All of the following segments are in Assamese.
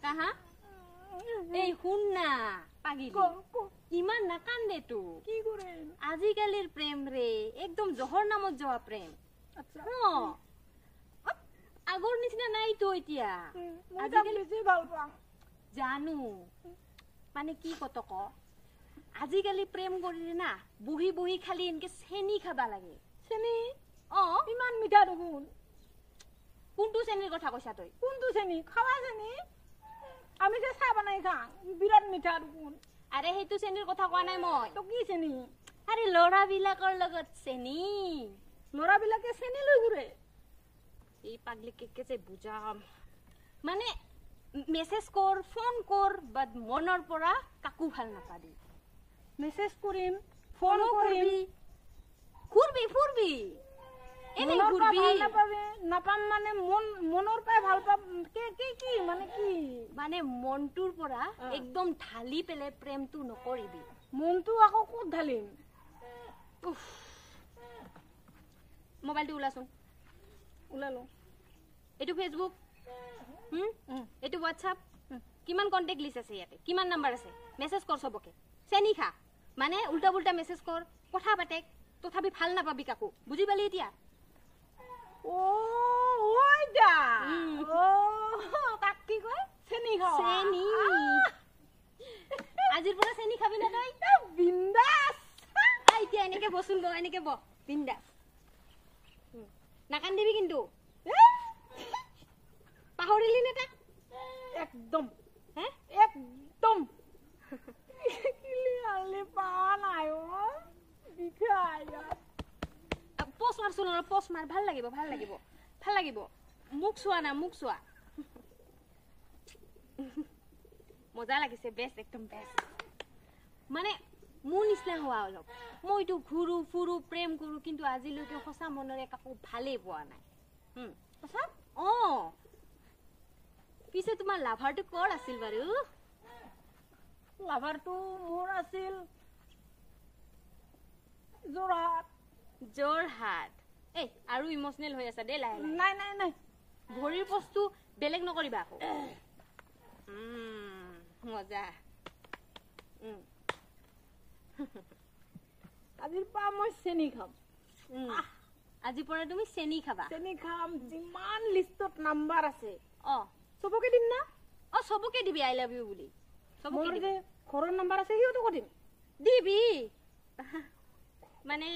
কাহা এই শুন না পাগিলি ইমান না কান্দে তো কি করে আজিকালির প্রেম রে একদম জহর নামত যাওয়া প্রেম আচ্ছা আগৰ নিচিনা নাই তো এতিয়া আজিকালি বেছি ভাল পাওঁ জানো মানে কি কত ক আজিকালি প্রেম কৰিলে না বহি বহি খালি এনকে চেনি খাবা লাগে চেনি অ ইমান মিঠা দেখোন কোনটো চেনিৰ কথা কৈছা তই কোনটো চেনি খাৱা চেনি আমি যে চাহ বনাই খাওঁ বিৰাট মিঠা দেখোন আৰে হেতু চেনিৰ কথা কোৱা নাই মই তো কি চেনি আৰে লৰাবিলাকৰ লগত চেনি লৰাবিলাকে চেনি লৈ ঘূৰে এই পাগলি কে যে বুজাম মানে মেসেজ কৰ ফোন কৰ বাদ মনৰ পৰা কাকু ভাল নাপাবি মেসেজ কৰিম ফোন কৰিম ফুৰবি এনে ঘুৰবি নাপাম মানে মনৰ পৰা ভাল পাম কি মানে মনটোৰ পৰা একদম ঢালি পেলে প্ৰেমটো নকৰিবি মনটো আকৌ ক'ত ঢালিম মোবাইলটো ওলাচোন ওলালো এটো ফেসবুক এটো হোয়াটসঅ্যাপ কিমান কন্টাক্ট লিস্ট আছে ইয়াতে কিমান নাম্বার আছে মেসেজ কর সবকে চেনি খা মানে উল্টা উল্টা মেসেজ কর কথা পাতে তথাপি ভাল নাপাবি কাকু বুজি পালি এতিয়া ওইটা কাক কি কয় চেনি খাও চেনি আজিৰ পৰা চেনি খাবি না তই বিন্দাস আইতিয়া এনেকে বসুন ব এনেকে ব বিন্দাস নাকান দিবি কিন্তু পাহৰিলি না তা একদম হে একদম ক্লিয়ারলি পাওয়া নাই ও বিখায়া পোস্ট মারছুন পোস্ট মার ভাল লাগিব মুখ চোৱা মজা লাগিছে বেস্ট একদম বেস্ট মানে মোৰ নিচিনা হোৱা অলপ মইতো ঘুৰু ফুৰু প্ৰেম কৰো কিন্তু আজিলৈকে সঁচা মনৰে কাকো ভালেই পোৱা নাই সঁচা পিছে তোমাৰ লাভাৰটো ক'ৰ আছিল বাৰু লাভাৰটো মোৰ আছিল যোৰহাট এই আৰু ইমোশনাল হৈ আছে দে লাহে নাই ভৰিৰ বস্তু বেলেগ নকৰিবা আকৌ মজা আজিৰ পৰা মই চেনি খাম আজিৰ পৰা তুমি চেনি খাবা চেনি খাম যিমান লিষ্টত নাম্বাৰ আছে সবকে দিম না সবকে দিবি আই লাভ ইউ বুলি মোৰ যে ঘৰৰ নাম্বাৰ আছে সিহঁতকো দিম দিবি মানে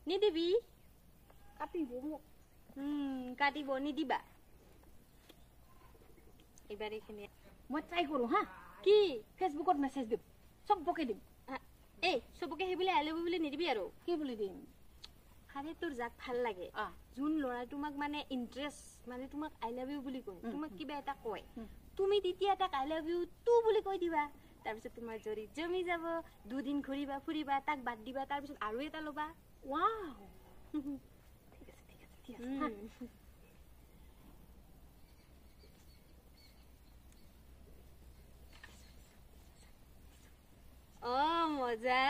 নিদিবি কাটিব নিদিবা এবাৰ এইখিনি মই ট্ৰাই কৰো হা কি ফেসবুকত মেসেজ দিম সবকে দিম এই সবকে সেই বুলি আই লাভ ইউ বুলি নিদিবি আৰু কি বুলি দিম আৰে তোৰ যাক ভাল লাগে যোন লৰা তোমাক মানে ইন্টারেস্ট মানে তোমাক আই লাভ ইউ বুলি কয় তোমাক কিবা এটা কয় তুমি তেতিয়া তাক আই লাভ ইউ টু বুলি কৈ দিবা তাৰপিছত তোমাৰ জৰি জমি যাব দুদিন ঘুৰিবা ফুৰিবা তাক বাদ দিবা তাৰপিছত আৰু এটা লবা ওয়াও ঠিক আছে মজা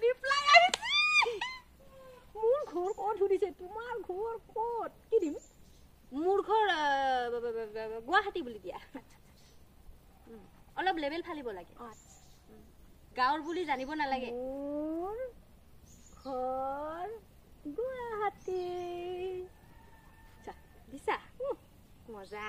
ৰিপ্লাই আহিছে মোৰ ঘৰ ক'ত সুধিছে তোমাৰ ঘৰ ক'ত কি দিম মোৰ ঘৰ গুৱাহাটী বুলি দিয়া অলপ লেভেল ফালিব লাগে গাঁৱৰ বুলি জানিব নালাগে মোৰ ঘৰ গুৱাহাটী দিছা মজা